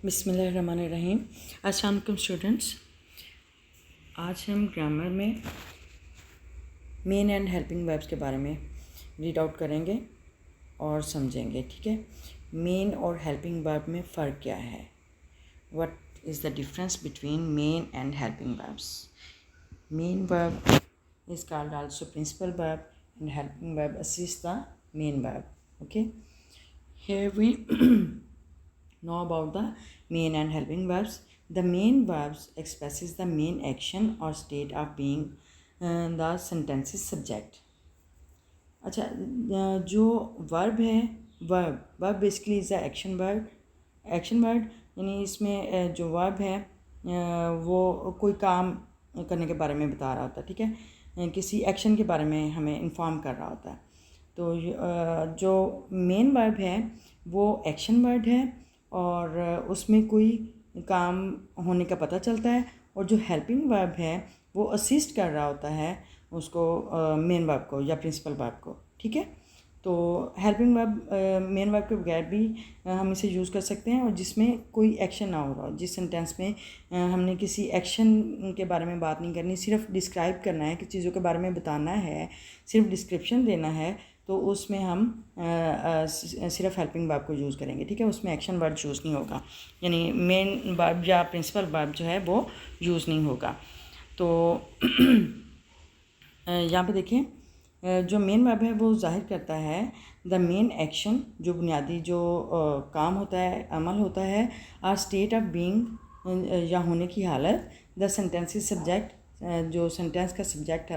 बिस्मिल्लाहिर्रहमानिर्रहीम। अस्सलाम वालेकुम स्टूडेंट्स। आज हम ग्रामर में मेन एंड हेल्पिंग वर्ब्स के बारे में रीड आउट करेंगे और समझेंगे, ठीक है। मेन और हेल्पिंग वर्ब में फ़र्क क्या है, what is the difference between main and helping verbs. Main verb is called also principal verb and helping verb assists the main verb. Okay, here we know about the main and helping verbs. The main verbs expresses the main action or state of being the sentence's subject. अच्छा, जो verb है, verb basically is the action word यानी इसमें जो verb है वो कोई काम करने के बारे में बता रहा होता है, ठीक है। किसी एक्शन के बारे में हमें इन्फॉर्म कर रहा होता है। तो जो मेन वर्ब है वो एक्शन वर्ड है और उसमें कोई काम होने का पता चलता है, और जो हेल्पिंग वर्ब है वो असिस्ट कर रहा होता है उसको, मेन वर्ब को या प्रिंसिपल वर्ब को, ठीक है। तो हेल्पिंग वर्ब मेन वर्ब के बगैर भी हम इसे यूज़ कर सकते हैं, और जिसमें कोई एक्शन ना हो रहा हो। जिस सेंटेंस में हमने किसी एक्शन के बारे में बात नहीं करनी, सिर्फ डिस्क्राइब करना है, कि चीज़ों के बारे में बताना है, सिर्फ डिस्क्रिप्शन देना है, तो उसमें हम सिर्फ हेल्पिंग वर्ब को यूज़ करेंगे, ठीक है। उसमें एक्शन वर्ड यूज़ नहीं होगा, यानी मेन वर्ब या प्रिंसिपल वर्ब जो है वो यूज़ नहीं होगा। तो यहाँ पे देखें, जो मेन वर्ब है वो जाहिर करता है द मेन एक्शन, जो बुनियादी जो काम होता है, अमल होता है, आर स्टेट ऑफ बीइंग या होने की हालत, द सेंटेंस सब्जेक्ट, जो सेंटेंस का सब्जेक्ट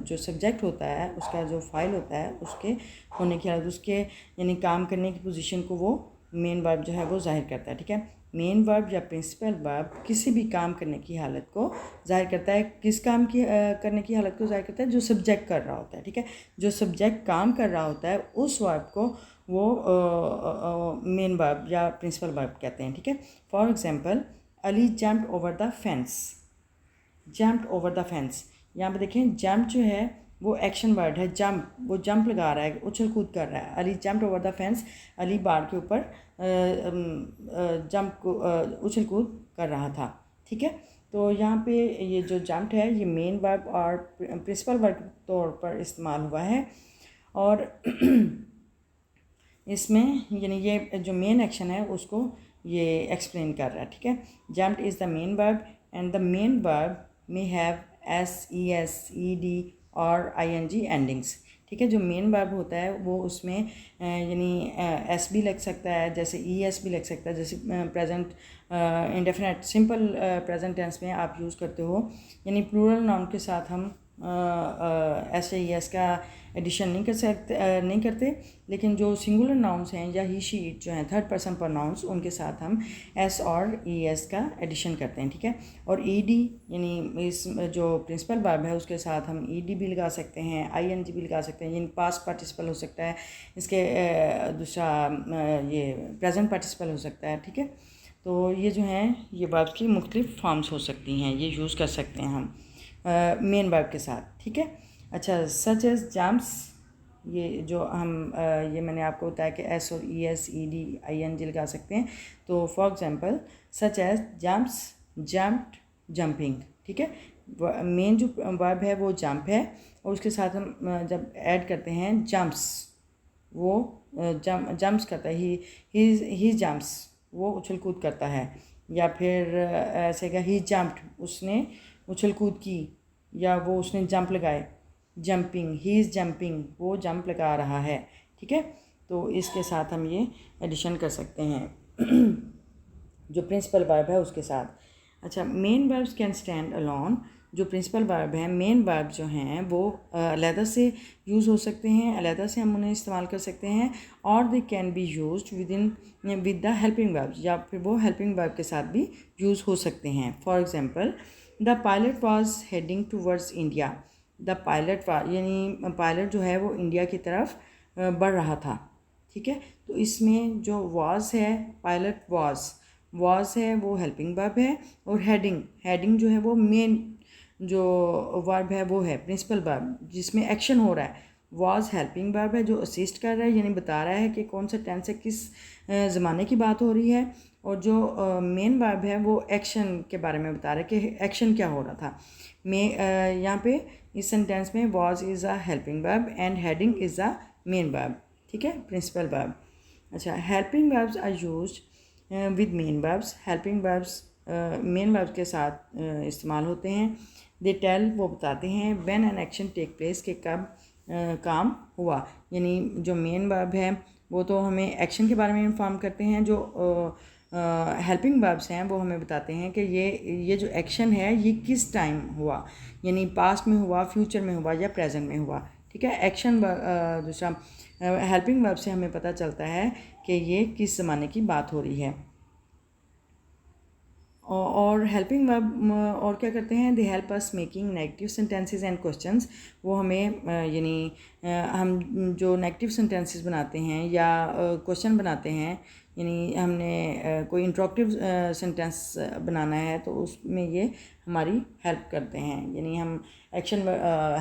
जो सब्जेक्ट होता है उसका जो फाइल होता है उसके होने की हालत, उसके यानी काम करने की पोजीशन को वो मेन वर्ब जो है वो जाहिर करता है, ठीक है। मेन वर्ब या प्रिंसिपल वर्ब किसी भी काम करने की हालत को जाहिर करता है। किस काम की करने की हालत को जाहिर करता है? जो सब्जेक्ट कर रहा होता है, ठीक है। जो सब्जेक्ट काम कर रहा होता है उस वर्ब को वो मेन वर्ब या प्रिंसिपल वर्ब कहते हैं, ठीक है। For example, Ali jumped over the fence. Jumped over the fence, यहाँ पे देखें जंप जो है वो एक्शन वर्ड है। जंप, वो जंप लगा रहा है, उछल कूद कर रहा है। Ali jumped over the fence, Ali बाड़ के ऊपर जंप को उछल कूद कर रहा था, ठीक है। तो यहाँ पे ये जो जंप्ड है ये मेन वर्ब और प्रिंसिपल वर्ब के तौर पर इस्तेमाल हुआ है, और इसमें यानी ये जो मेन एक्शन है उसको ये एक्सप्लेन कर रहा है, ठीक है। Jumped is the main verb and the main verb may have S, E S, E D और आई एन जी एंडिंग्स, ठीक है। जो मेन वर्ब होता है वो उसमें यानी एस भी लग सकता है, जैसे ई एस भी लग सकता है, जैसे present indefinite simple present tense में आप यूज़ करते हो, यानी प्लूरल नाउन के साथ हम एस या ई एस का एडिशन नहीं करते, लेकिन जो सिंगुलर नाउन्स हैं या ही शी इट जो हैं थर्ड पर्सन प्रोनाउंस, उनके साथ हम एस और ई एस का एडिशन करते हैं, ठीक है। और ई डी यानी इस जो प्रिंसिपल वर्ब है उसके साथ हम ई डी भी लगा सकते हैं, आई एन जी भी लगा सकते हैं, यानी पास्ट पार्टिसिपल हो सकता है, इसके दूसरा ये प्रेजेंट पार्टिसिपल हो सकता है, ठीक है। तो ये जो हैं ये वर्ब की मुख्तलिफ फॉर्म्स हो सकती हैं, ये यूज़ कर सकते हैं हम मेन वर्ब के साथ, ठीक है। अच्छा, सच एज जम्प्स, ये जो हम ये मैंने आपको बताया कि एस और E S, E D, I N G लगा सकते हैं। तो for example, such as jumps, jumped, jumping, ठीक है। मेन जो वर्ब है वो जंप है, और उसके साथ हम जब ऐड करते हैं जंप्स, वो जंप्स करता है, ही जंप्स, वो उछल कूद करता है, या फिर ऐसे का ही जंप्ड, उसने उछल कूद की, या वो उसने जंप लगाए, जंपिंग, ही इज़ जंपिंग, वो जंप लगा रहा है, ठीक है। तो इसके साथ हम ये एडिशन कर सकते हैं जो प्रिंसिपल वर्ब है उसके साथ। अच्छा, main verbs can stand alone, जो प्रिंसिपल वर्ब हैं, मेन वर्ब जो हैं वो अलहदा से यूज़ हो सकते हैं, अलहदा से हम उन्हें इस्तेमाल कर सकते हैं, और they can be used with the helping verb, या फिर वो हेल्पिंग वर्ब के साथ भी यूज़ हो सकते हैं। For example, the pilot was heading towards India. The pilot यानी पायलट जो है वो इंडिया की तरफ बढ़ रहा था, ठीक है। तो इसमें जो वाज है, पायलट वाज है वो हेल्पिंग वर्ब है, और हेडिंग जो है वो मेन जो वर्ब है वो है प्रिंसिपल वर्ब, जिसमें एक्शन हो रहा है, was हेल्पिंग वर्ब है जो असिस्ट कर रहा है, यानी बता रहा है कि कौन सा टेंस है, किस ज़माने की बात हो रही है। और जो मेन वर्ब है वो एक्शन के बारे में बता रहा है कि एक्शन क्या हो रहा था। यहाँ पे इस सेंटेंस में was is a helping verb and heading is a main verb, ठीक है, प्रिंसिपल वर्ब। अच्छा, helping verbs are used with main verbs. Helping verbs main verbs के साथ इस्तेमाल होते हैं। दे टेल, वो बताते हैं, when an action take place, के कब काम हुआ। यानी जो मेन वर्ब है वो तो हमें एक्शन के बारे में इन्फॉर्म करते हैं, जो हेल्पिंग वर्ब्स हैं वो हमें बताते हैं कि ये जो एक्शन है ये किस टाइम हुआ, यानी पास्ट में हुआ, फ्यूचर में हुआ या प्रेजेंट में हुआ, ठीक है। एक्शन दूसरा हेल्पिंग वर्ब से हमें पता चलता है कि ये किस ज़माने की बात हो रही है। और हेल्पिंग वर्ब और क्या करते हैं, they help us making negative sentences and questions. वो हमें यानी हम जो नेगेटिव सेंटेंसेस बनाते हैं या क्वेश्चन बनाते हैं, यानी हमने कोई इंट्रोगेटिव सेंटेंस बनाना है तो उसमें ये हमारी हेल्प करते हैं। यानी हम एक्शन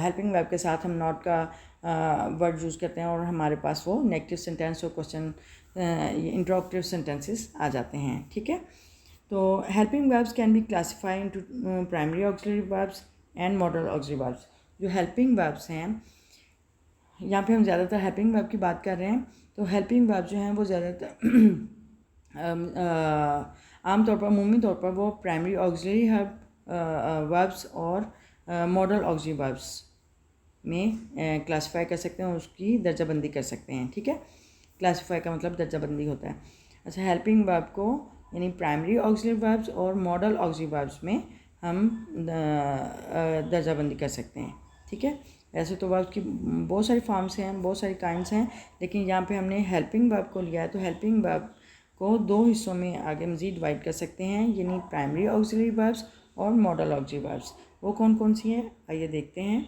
हेल्पिंग वर्ब के साथ हम नॉट का वर्ड यूज़ करते हैं और हमारे पास वो नेगेटिव सेंटेंस और क्वेश्चन इंट्रोगेटिव सेंटेंसेस आ जाते हैं, ठीक है। तो helping verbs can be classify into primary auxiliary verbs and model auxiliary verbs. जो हेल्पिंग वर्ब्स हैं, यहाँ पे हम ज़्यादातर हेल्पिंग वर्ब की बात कर रहे हैं। तो हेल्पिंग वर्ब जो हैं वो ज़्यादातर आमतौर पर, अमूमी तौर पर वो प्राइमरी ऑक्सिलरी वर्ब्स और मॉडल ऑक्सिलरी वर्ब्स में क्लासीफाई कर सकते हैं, उसकी दर्जाबंदी कर सकते हैं, ठीक है। क्लासीफाई का मतलब दर्जाबंदी होता है। अच्छा, हेल्पिंग वर्ब को यानी प्राइमरी ऑक्सिलरी वर्ब्स और मॉडल ऑक्सिलरी वर्ब्स में हम दर्जाबंदी कर सकते हैं, ठीक है। ऐसे तो वर्ब की बहुत सारी फॉर्म्स हैं, बहुत सारी काइंड्स हैं, लेकिन यहाँ पे हमने हेल्पिंग वर्ब को लिया है। तो हेल्पिंग वर्ब को दो हिस्सों में आगे मज़ीद डिवाइड कर सकते हैं, यानी प्राइमरी ऑक्सिलरी वर्ब्स और मॉडल ऑक्सिलरी वर्ब्स। वो कौन कौन सी हैं, आइए देखते हैं।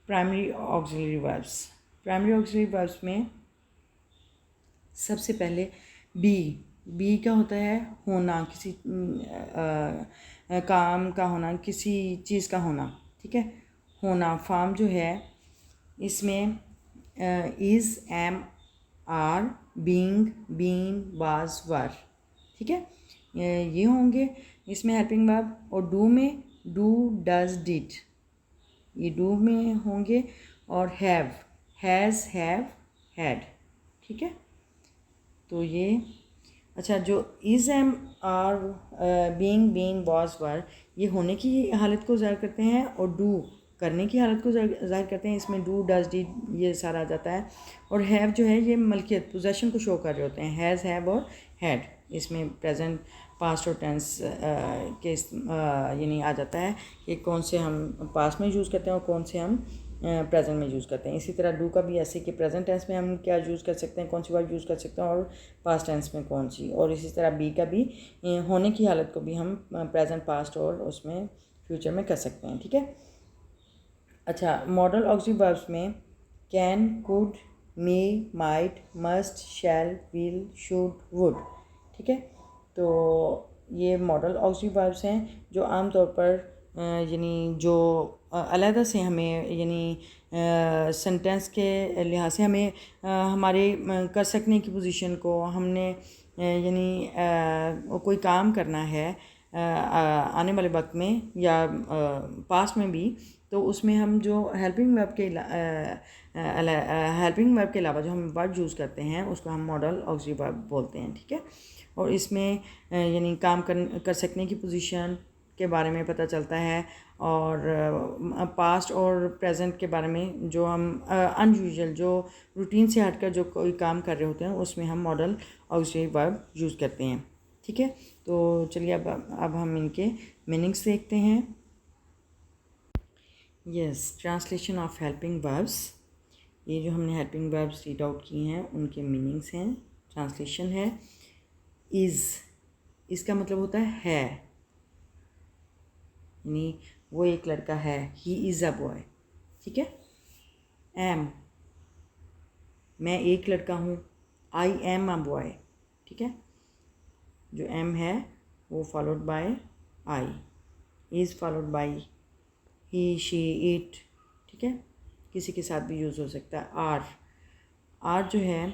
Primary auxiliary verbs, primary auxiliary verbs में सबसे पहले बी का होता है होना, किसी काम का होना, किसी चीज़ का होना, ठीक है। होना फॉर्म जो है इसमें is, am, are, being, been, was, were, ठीक है, ये होंगे इसमें हेल्पिंग वर्ब। और डू में डू, डज, डिड, ये डू में होंगे। और हैव, हैज़, हैव, हैड, ठीक है। तो ये अच्छा, जो is, am, are, being, been, was, were, ये होने की हालत को ज़ाहिर करते हैं और डू करने की हालत को ज़ाहिर करते हैं। इसमें डू, डज, डिड ये सारा आ जाता है। और हैव जो है ये मलकियत, पोजेशन को शो कर रहे होते हैं। हैज़, हैव और हैड इसमें प्रेजेंट, पास्ट और टेंस के यानी आ जाता है कि कौन से हम पास्ट में यूज़ करते हैं और कौन से हम प्रेजेंट में यूज़ करते हैं। इसी तरह डू का भी ऐसे कि प्रेजेंट टेंस में हम क्या यूज़ कर सकते हैं, कौन सी वर्ब यूज़ कर सकते हैं, और पास्ट टेंस में कौन सी। और इसी तरह बी का भी होने की हालत को भी हम प्रेजेंट, पास्ट और उसमें फ्यूचर में कर सकते हैं, ठीक है। अच्छा, मॉडल ऑक्सिलरी वर्ब्स में can, could, may, might, must, shall, will, should, would, ठीक है। तो ये मॉडल ऑक्सिलरी वर्ब्स हैं जो आमतौर पर यानी जो अलहदा से हमें यानी सेंटेंस के लिहाज से हमें हमारे कर सकने की पोजीशन को हमने यानी कोई काम करना है आने वाले वक्त में या पास्ट में भी, तो उसमें हम जो हेल्पिंग वर्ब के अलावा जो हम वर्ब यूज़ करते हैं उसको हम मॉडल ऑक्सिलरी वर्ब बोलते हैं, ठीक है। और इसमें यानी काम कर सकने की पोजीशन के बारे में पता चलता है और पास्ट और प्रेजेंट के बारे में जो हम अनयूजुअल, जो रूटीन से हटकर जो कोई काम कर रहे होते हैं उसमें हम मॉडल ऑक्सिलरी वर्ब यूज़ करते हैं, ठीक है। तो चलिए अब हम इनके मीनिंग्स देखते हैं। Yes, translation of helping verbs, ये जो हमने हेल्पिंग वर्ब्स रीड आउट किए हैं उनके मीनिंग्स हैं। ट्रांसलेशन है इज़, इसका मतलब होता है, यानी वो एक लड़का है, ही इज़ अ बॉय, ठीक है। एम, मैं एक लड़का हूँ, आई एम अ बॉय, ठीक है। जो एम है वो followed bye I, is followed by he, she, it, ठीक है। किसी के साथ भी यूज़ हो सकता है। आर जो है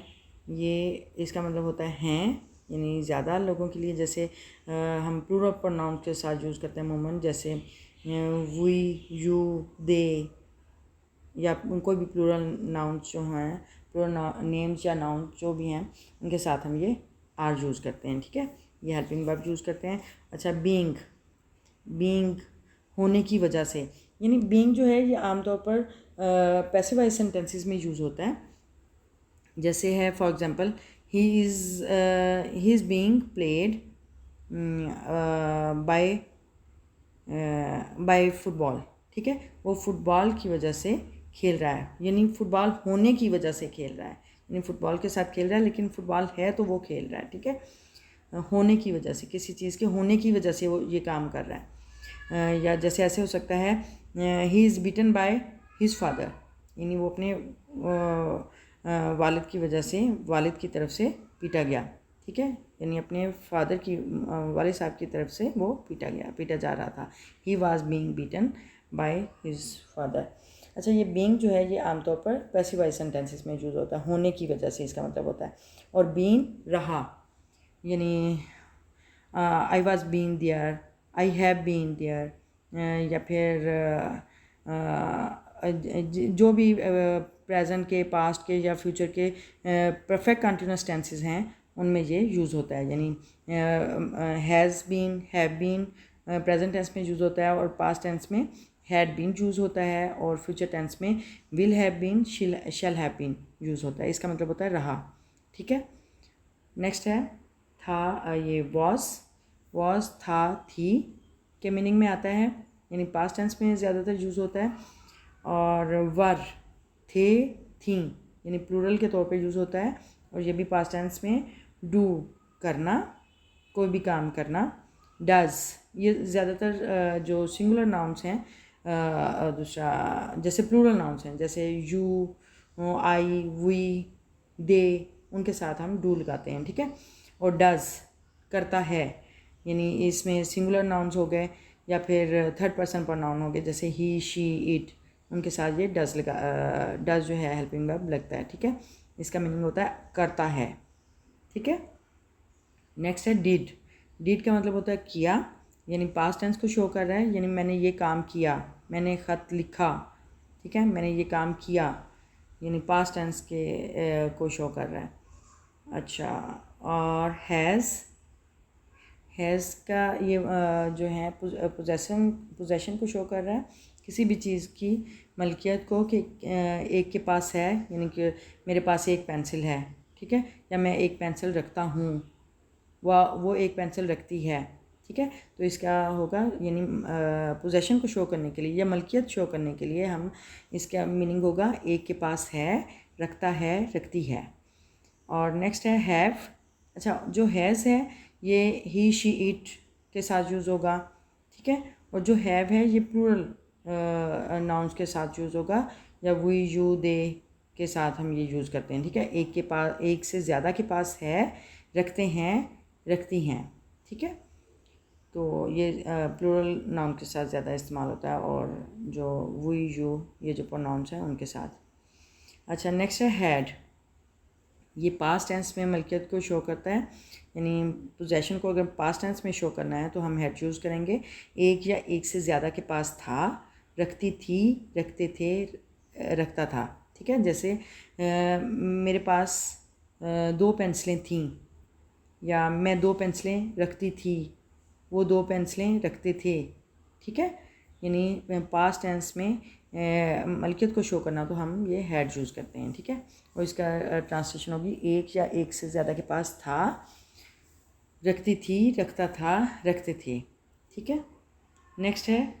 ये इसका मतलब होता है हैं, यानी ज़्यादा लोगों के लिए। जैसे हम प्लूरल प्रोनाउन के साथ यूज़ करते हैं अमूमन, जैसे वी, यू, दे, या कोई भी प्लूरल नाउन्स जो हैं, प्लूरल नेम्स या नाउन्स जो भी हैं, उनके साथ हम ये आर यूज़ करते हैं, ठीक है। ये हेल्पिंग वर्ब यूज़ करते हैं। अच्छा, बीइंग होने की वजह से, यानी बीइंग जो है ये आमतौर पर पैसिव वॉइस सेंटेंसेस में यूज़ होता है। जैसे है for example, he is being played by football, ठीक है। वो फुटबॉल की वजह से खेल रहा है, यानी फुटबॉल होने की वजह से खेल रहा है, यानी फुटबॉल के साथ खेल रहा है, लेकिन फुटबॉल है तो वो खेल रहा है, ठीक है। होने की वजह से, किसी चीज़ के होने की वजह से वो ये काम कर रहा है। या जैसे ऐसे हो सकता है, he is beaten by his father, यानी वो अपने वालिद की वजह से, वालिद की तरफ से पीटा गया, ठीक है। यानी अपने फादर की, वालिद साहब की तरफ से वो पीटा जा रहा था। He was being beaten by his father. अच्छा, ये बीइंग जो है ये आमतौर पर पैसिव वॉइस सेंटेंसेस में यूज़ होता है, होने की वजह से इसका मतलब होता है। और बीइंग रहा, यानी I was being there, I have been there, या फिर जो भी प्रेजेंट के, पास्ट के या फ्यूचर के परफेक्ट कंटिन्यूअस टेंसेस हैं उनमें ये यूज़ होता है। यानी has been, have been present tense में यूज़ होता है, और पास्ट टेंस में हैड बीन यूज़ होता है, और फ्यूचर टेंस में will have been, shall have been use होता है। इसका मतलब होता है रहा, ठीक है। नेक्स्ट है था, ये वॉज था, थी के मीनिंग में आता है, यानी पास्ट टेंस में ज़्यादातर यूज़ होता है। और वर, थे, थी, यानी प्लूरल के तौर पे यूज़ होता है, और ये भी पास्ट टेंस में। डू, करना, कोई भी काम करना। डज, ये ज़्यादातर जो सिंगुलर नाउन्स हैं, दूसरा जैसे प्लूरल नाउन्स हैं, जैसे यू, आई, वी, दे, उनके साथ हम डू लगाते हैं, ठीक है। और डज, करता है, यानी इसमें सिंगुलर नाउन्स हो गए या फिर थर्ड पर्सन प्रोनाउन हो गए, जैसे ही, शी, इट, उनके साथ ये डज जो है हेल्पिंग वर्ब लगता है, ठीक है। इसका मीनिंग होता है करता है, ठीक है। नेक्स्ट है डिड का मतलब होता है किया, यानी पास्ट टेंस को शो कर रहा है, यानी मैंने ये काम किया, मैंने ख़त लिखा, ठीक है, मैंने ये काम किया, यानी पास्ट टेंस के को शो कर रहा है। अच्छा, और हैज़ का ये जो है पोजेशन को शो कर रहा है, किसी भी चीज़ की मलकियत को, कि एक के पास है, यानी कि मेरे पास एक पेंसिल है, ठीक है, या मैं एक पेंसिल रखता हूँ, वो एक पेंसिल रखती है, ठीक है। तो इसका होगा, यानी पोजेशन को शो करने के लिए या मलकियत शो करने के लिए हम, इसका मीनिंग होगा एक के पास है, रखता है, रखती है। और नेक्स्ट है हैव। अच्छा, जो हैज़ है ये ही, शी, इट के साथ यूज़ होगा, ठीक है। और जो हैव है ये प्लूरल नाउन्स के साथ यूज़ होगा, या वी, यू, दे के साथ हम ये यूज़ करते हैं, ठीक है। एक के पास, एक से ज़्यादा के पास है, रखते हैं, रखती हैं, ठीक है। तो ये प्लूरल नाउन के साथ ज़्यादा इस्तेमाल होता है, और जो वी, यू, ये जो प्रोनाउंस हैं उनके साथ। अच्छा, नेक्स्ट है हैड। ये पास्ट टेंस में मलकियत को शो करता है, यानी पोजेशन को अगर पास्ट टेंस में शो करना है तो हम हैड यूज़ करेंगे। एक या एक से ज़्यादा के पास था, रखती थी, रखते थे, रखता था, ठीक है। जैसे मेरे पास 2 पेंसिलें थीं, या मैं 2 पेंसिलें रखती थी, वो 2 पेंसिलें रखते थे, ठीक है। यानी पास्ट टेंस में मलकियत को शो करना तो हम ये हैड यूज़ करते हैं, ठीक है। और इसका ट्रांसलेशन होगी एक या एक से ज़्यादा के पास था, रखती थी, रखता था, रखते थे, ठीक है। नेक्स्ट है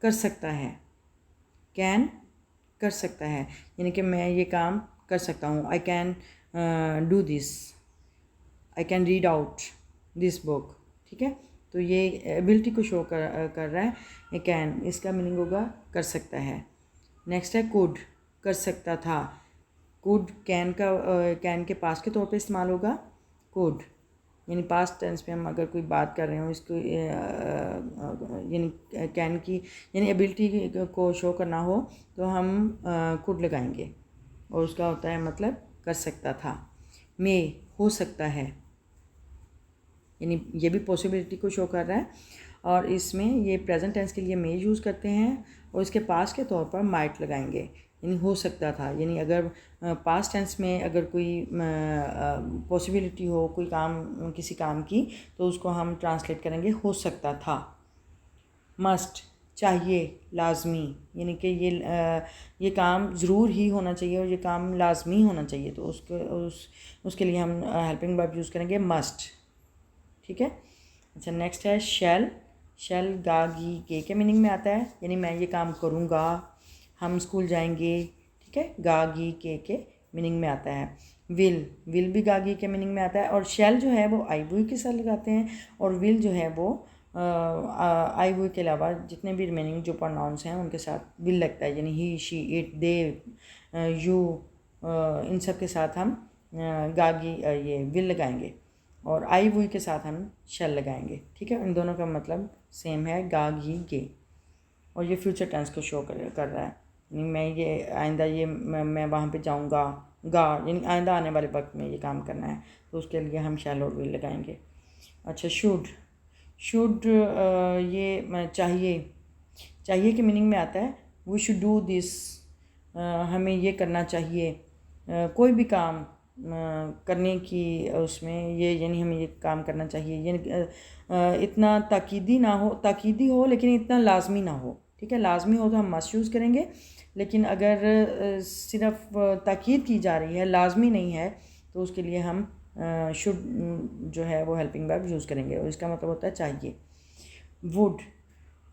कर सकता है। कैन, कर सकता है, यानी कि मैं ये काम कर सकता हूँ। I can do this, I can read out this book, ठीक है। तो ये एबिलिटी को शो कर रहा है कैन, इसका मीनिंग होगा कर सकता है। नेक्स्ट है कुड, कर सकता था। कुड कैन के पास के तौर पे इस्तेमाल होगा कुड, यानी पास्ट टेंस में हम अगर कोई बात कर रहे हो इसको यानी कैन की यानी एबिलिटी को शो करना हो तो हम कुड लगाएंगे और उसका होता है मतलब कर सकता था। मे हो सकता है, यानी ये भी पॉसिबिलिटी को शो कर रहा है, और इसमें ये प्रेजेंट टेंस के लिए मे यूज़ करते हैं और इसके पास के तौर पर माइट लगाएंगे, यानी हो सकता था। यानी अगर पास्ट टेंस में अगर कोई पॉसिबिलिटी हो कोई काम किसी काम की तो उसको हम ट्रांसलेट करेंगे हो सकता था। मस्ट चाहिए, लाजमी, यानी कि ये काम ज़रूर ही होना चाहिए और ये काम लाजमी होना चाहिए, तो उसके लिए हम हेल्पिंग वर्ब यूज़ करेंगे मस्ट। ठीक है। अच्छा, नेक्स्ट है शैल। शैल गा गी के मीनिंग में आता है, यानी मैं ये काम करूँगा, हम स्कूल जाएंगे। ठीक है, गा गी के मीनिंग में आता है। विल भी गा गी के मीनिंग में आता है, और शैल जो है वो आई वुई के साथ लगाते हैं, और विल जो है वो आई वुई के अलावा जितने भी रिमेनिंग जो प्रोनाउंस हैं उनके साथ विल लगता है, यानी he she it they you इन सब के साथ हम गागी ये विल लगाएंगे, और आई वुई के साथ हम शैल लगाएंगे। ठीक है, इन दोनों का मतलब सेम है, गा घी गे, और ये फ्यूचर टेंस को शो कर रहा है, यानी मैं ये आइंदा ये मैं वहाँ पे जाऊँगा, गा यानी आइंदा आने वाले वक्त में ये काम करना है, तो उसके लिए हम शैल और विल लगाएंगे। अच्छा, शुड ये चाहिए के मीनिंग में आता है। वी शुड डू दिस, हमें ये करना चाहिए, कोई भी काम करने की उसमें ये यानी हमें ये काम करना चाहिए, यानी इतना ताकीदी हो लेकिन इतना लाजमी ना हो। ठीक है, लाजमी हो तो हम मस्ट यूज़ करेंगे, लेकिन अगर सिर्फ ताकीद की जा रही है, लाजमी नहीं है, तो उसके लिए हम शुड जो है वो हेल्पिंग वर्ब यूज़ करेंगे, और इसका मतलब होता है चाहिए।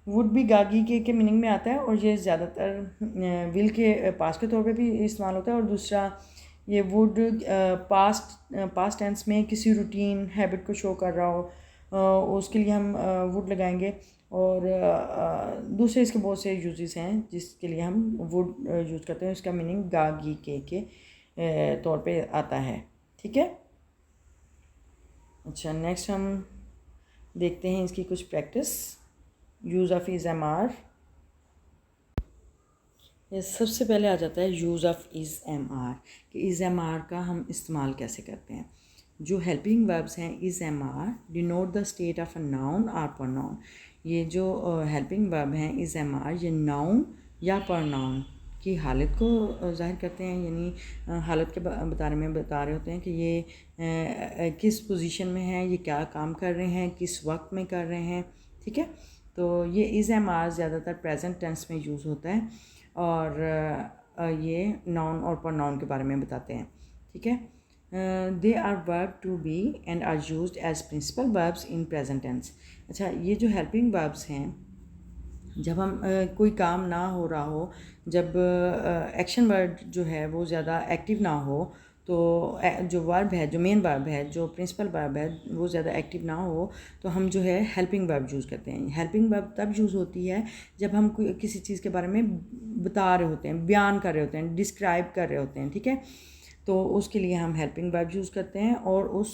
वुड भी गागी के मीनिंग में आता है, और ये ज़्यादातर विल के पास के तौर पे भी इस्तेमाल होता है, और दूसरा ये वुड पास्ट टेंस में किसी रूटीन हैबिट को शो कर रहा हो उसके लिए हम वुड लगाएंगे, और दूसरे इसके बहुत से यूजेस हैं जिसके लिए हम वुड यूज़ करते हैं, इसका मीनिंग गागी के तौर पे आता है। ठीक है। अच्छा, नेक्स्ट हम देखते हैं इसकी कुछ practice. Use of is am are, ये सबसे पहले आ जाता है use of is am are, कि इज़ एम आर का हम इस्तेमाल कैसे करते हैं। जो हेल्पिंग वर्ब्स हैं is am are denote the state of a noun और प्रोनाउन। ये जो हेल्पिंग वर्ब हैं इज़ एम आर, ये नाउन या प्रोनाउन की हालत को ज़ाहिर करते हैं, यानी हालत के बता रहे होते हैं कि ये किस पोजीशन में है, ये क्या काम कर रहे हैं, किस वक्त में कर रहे हैं। ठीक है, तो ये इज़ एम आर ज़्यादातर प्रेजेंट टेंस में यूज़ होता है, और ये नाउन और प्रोनाउन के बारे में बताते हैं। ठीक है, they are verb to be and are used as principal verbs in present tense. अच्छा, ये जो हेल्पिंग वर्ब्स हैं, जब हम कोई काम ना हो रहा हो, जब एक्शन वर्ड जो है वो ज़्यादा एक्टिव ना हो, तो जो वर्ब है, जो मेन वर्ब है, जो प्रिंसिपल वर्ब है, वो ज़्यादा एक्टिव ना हो, तो हम जो है हेल्पिंग वर्ब यूज़ करते हैं। हेल्पिंग वर्ब तब यूज़ होती है जब हम किसी चीज़ के बारे में बता रहे होते हैं, बयान कर रहे होते हैं, डिस्क्राइब कर रहे होते हैं। ठीक है, तो उसके लिए हम हेल्पिंग वर्ब यूज़ करते हैं, और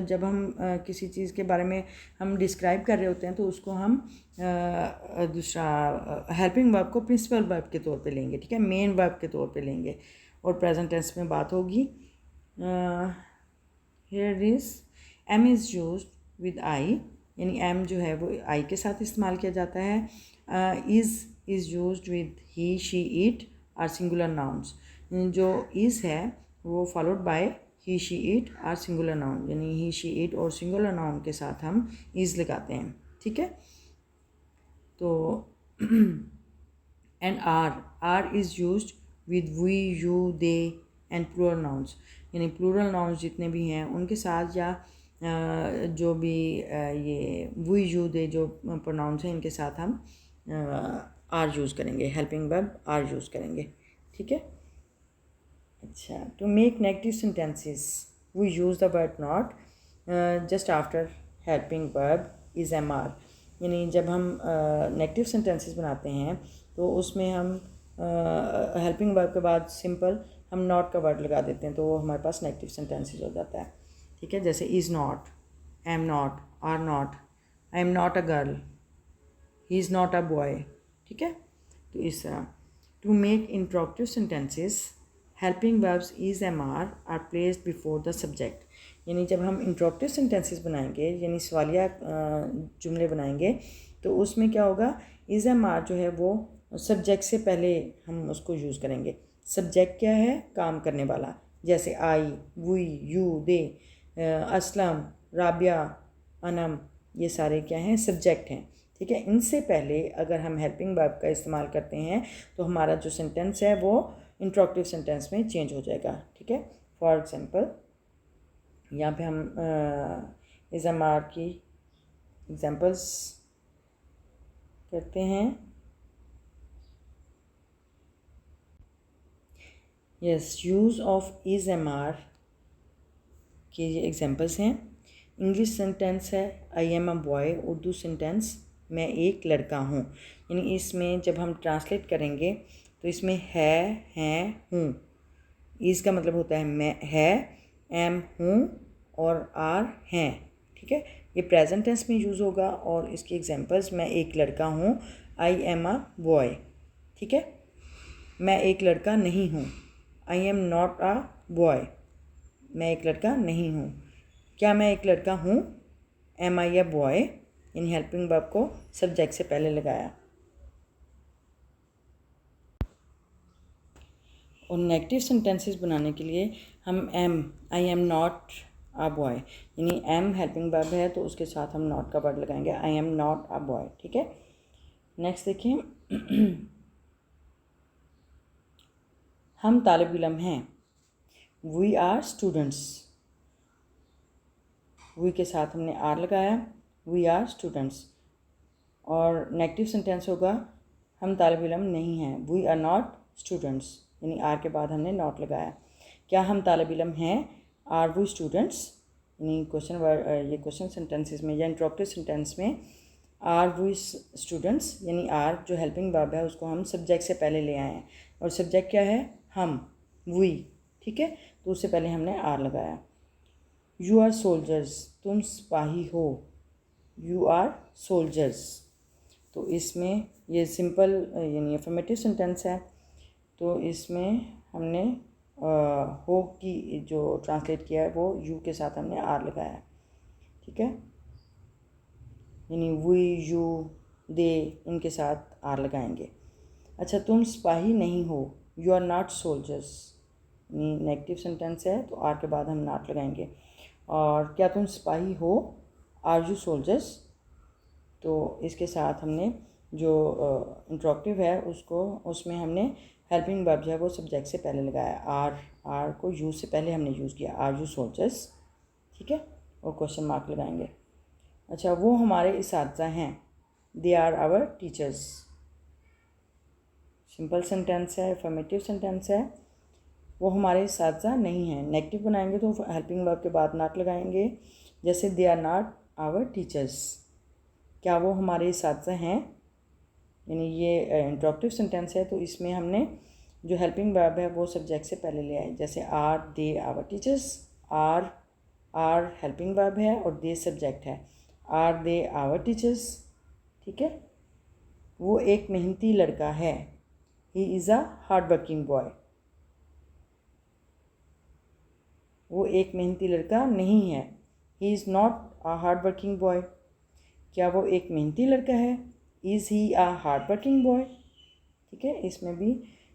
जब हम किसी चीज़ के बारे में हम डिस्क्राइब कर रहे होते हैं तो उसको हम दूसरा हेल्पिंग वर्ब को प्रिंसिपल वर्ब के तौर पे लेंगे। ठीक है, मेन वर्ब के तौर पे लेंगे, और प्रेजेंट टेंस में बात होगी। Here is am is used with I, यानी एम जो है वो आई के साथ इस्तेमाल किया जाता है। Is used with he she it are singular nouns. जो इज़ है वो followed by he she it are singular noun, यानी ही शी इट और सिंगुलर नाउन के साथ हम इज़ लगाते हैं। ठीक है, तो and are is used with we you they and plural nouns, यानी प्लूरल नाउन्स जितने भी हैं उनके साथ, या जो भी ये वी यू दे जो प्रोनाउंस हैं इनके साथ हम आर यूज़ करेंगे, हेल्पिंग वर्ब आर यूज़ करेंगे। ठीक है। अच्छा, to make negative sentences we use the word not just after helping verb is am are, यानी जब हम नेगेटिव सेंटेंसेस बनाते हैं तो उसमें हम हेल्पिंग वर्ब के बाद सिंपल हम नॉट का वर्ड लगा देते हैं, तो वो हमारे पास नेगेटिव सेंटेंसेस हो जाता है। ठीक है, जैसे is not, am not, are not, I am not a girl, he is not a boy. ठीक है, तो इस तरह to make interrogative sentences helping verbs is am are placed before the subject. यानी जब हम इंट्रोगेटिव सेंटेंसेस बनाएंगे यानी सवालिया जुमले बनाएंगे तो उसमें क्या होगा, इज एम आर जो है वो सब्जेक्ट से पहले हम उसको यूज़ करेंगे। सब्जेक्ट क्या है, काम करने वाला, जैसे आई, वी, यू, दे, असलम, राबिया, अनम, ये सारे क्या हैं, सब्जेक्ट हैं। ठीक है, इनसे पहले अगर हम हेल्पिंग वर्ब का इस्तेमाल करते हैं तो हमारा जो सेंटेंस है वो इंट्रोगेटिव सेंटेंस में चेंज हो जाएगा। ठीक है, फॉर एग्जांपल यहाँ पे हम इज़ एम आर की एग्जांपल्स करते हैं। Yes, use of is am are के ये एग्जांपल्स हैं। इंग्लिश सेंटेंस है I am a boy, Urdu sentence मैं एक लड़का हूँ। यानी इसमें जब हम ट्रांसलेट करेंगे तो इसमें है, हैं, हूँ, इज़ का मतलब होता है मैं, है, एम हूँ और आर हैं। ठीक है, ये प्रेजेंट टेंस में यूज़ होगा और इसकी एग्जांपल्स मैं एक लड़का हूँ, आई एम अ बॉय। ठीक है, मैं एक लड़का नहीं हूँ, आई एम नॉट अ बॉय, मैं एक लड़का नहीं हूँ। क्या मैं एक लड़का हूँ, एम आई अ बॉय, यानी हेल्पिंग वर्ब को सब्जेक्ट से पहले लगाया। और नेगेटिव सेंटेंसेस बनाने के लिए हम am, I am not a boy, यानी एम हेल्पिंग वर्ब है तो उसके साथ हम नॉट का वर्ड लगाएंगे, I am not a boy. ठीक है, नेक्स्ट देखिए हम तालिब इल्म हैं, वी आर स्टूडेंट्स, वी के साथ हमने आर लगाया, वी आर स्टूडेंट्स। और नेगेटिव सेंटेंस होगा हम तालिब इल्म नहीं हैं, वी आर नॉट स्टूडेंट्स, यानी आर के बाद हमने नॉट लगाया। क्या हम तालिब इल्म हैं, आर वी स्टूडेंट्स, यानी क्वेश्चन वर्ड, ये क्वेश्चन सेंटेंसेस में या इंट्रोगेटिव सेंटेंस में आर वी स्टूडेंट्स, यानी आर जो हेल्पिंग वर्ब है उसको हम सब्जेक्ट से पहले ले आए हैं और सब्जेक्ट क्या है, हम, वी। ठीक है, तो उससे पहले हमने आर लगाया। यू आर सोल्जर्स, तुम सिपाही हो, यू आर सोल्जर्स। तो इसमें ये सिंपल यानी अफर्मेटिव सेंटेंस है तो इसमें हमने हो की जो ट्रांसलेट किया है वो यू के साथ हमने आर लगाया। ठीक है, यानी वी, यू, दे, इनके साथ आर लगाएंगे। अच्छा, तुम सिपाही नहीं हो, यू आर नॉट सोल्जर्स, यानी नेगेटिव सेंटेंस है तो आर के बाद हम नॉट लगाएंगे। और क्या तुम सिपाही हो, आर यू सोल्जर्स, तो इसके साथ हमने जो इंट्रोगेटिव है उसको उसमें हमने हेल्पिंग वर्ब जो है वो सब्जेक्ट से पहले लगाया, आर को यू से पहले हमने यूज़ किया, आर यू सोल्जर्स। ठीक है, और क्वेश्चन मार्क लगाएंगे। अच्छा, वो हमारे इसातिज़ा हैं, they are our teachers. Simple sentence है, अफर्मेटिव सेंटेंस है। वो हमारे इसातिज़ा नहीं हैं, नेगेटिव बनाएंगे तो हेल्पिंग वर्ब के बाद नॉट लगाएंगे, जैसे they are not our teachers. क्या वो हमारे इसातिज़ा हैं, यानी ये इंट्रोगेटिव सेंटेंस है तो इसमें हमने जो हेल्पिंग वर्ब है वो सब्जेक्ट से पहले ले आए, जैसे are they our teachers, are helping verb है और दे सब्जेक्ट है, आर दे आवर टीचर्स। ठीक है, वो एक मेहनती लड़का है, he is a hard working boy. वो एक मेहनती लड़का नहीं है, he is not a hard working boy. क्या वो एक मेहनती लड़का है, is he a hard working boy. ठीक है, इसमें भी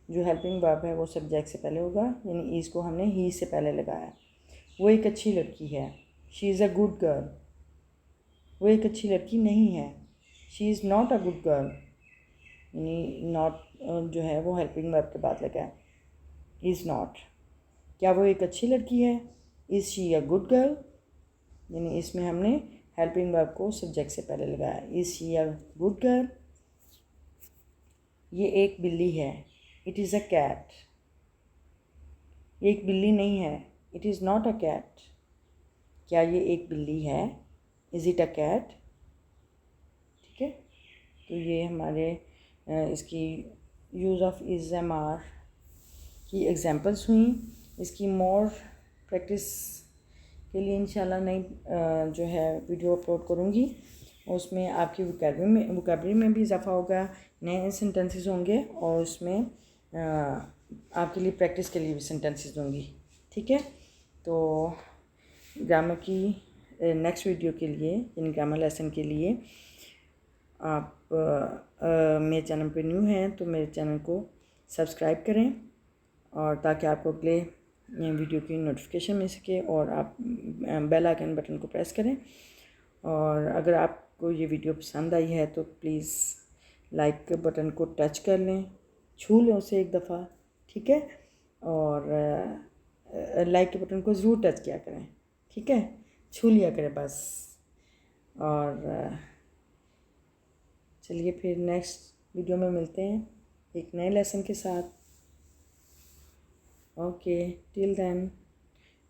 जो हेल्पिंग वर्ब है वो सब्जेक्ट से पहले होगा, यानी इज़ को हमने ही से पहले लगाया। वो एक अच्छी लड़की है, she is a good girl. वो एक अच्छी लड़की नहीं है, she is not a good girl, यानी नॉट जो है वो हेल्पिंग वर्ब के बाद लगा है, इज़ नॉट। क्या वो एक अच्छी लड़की है, is she a good girl, यानी इसमें हमने हेल्पिंग वर्ब को सब्जेक्ट से पहले लगाया, is she a good girl. ये एक बिल्ली है, इट इज़ अ कैट। ये एक बिल्ली नहीं है, it is not a cat. क्या ये एक बिल्ली है, इज़ इट अ कैट। ठीक है, तो ये हमारे इसकी use of is am are की एग्जांपल्स हुई। इसकी मोर प्रैक्टिस के लिए इंशाल्लाह नई जो है वीडियो अपलोड करूँगी। उसमें आपकी वोकैबलरी में भी इजाफा होगा, नए सेंटेंसेस होंगे और उसमें आपके लिए प्रैक्टिस के लिए भी सेंटेंसेस दूँगी। ठीक है, तो ग्रामर की नेक्स्ट वीडियो के लिए, यानी ग्रामर लेसन के लिए आप मेरे चैनल पे न्यू हैं तो मेरे चैनल को सब्सक्राइब करें, और ताकि आपको अगले वीडियो की नोटिफिकेशन मिल सके, और आप बेल आइकन बटन को प्रेस करें। और अगर आपको ये वीडियो पसंद आई है तो प्लीज़ लाइक के बटन को टच कर लें, छू लें उसे एक दफ़ा। ठीक है, और लाइक के बटन को ज़रूर टच किया करें। ठीक है, छू लिया करें बस। और चलिए फिर नेक्स्ट वीडियो में मिलते हैं एक नए लेसन के साथ। ओके, टिल देन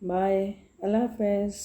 बाय, अल्लाह हाफ़िज़।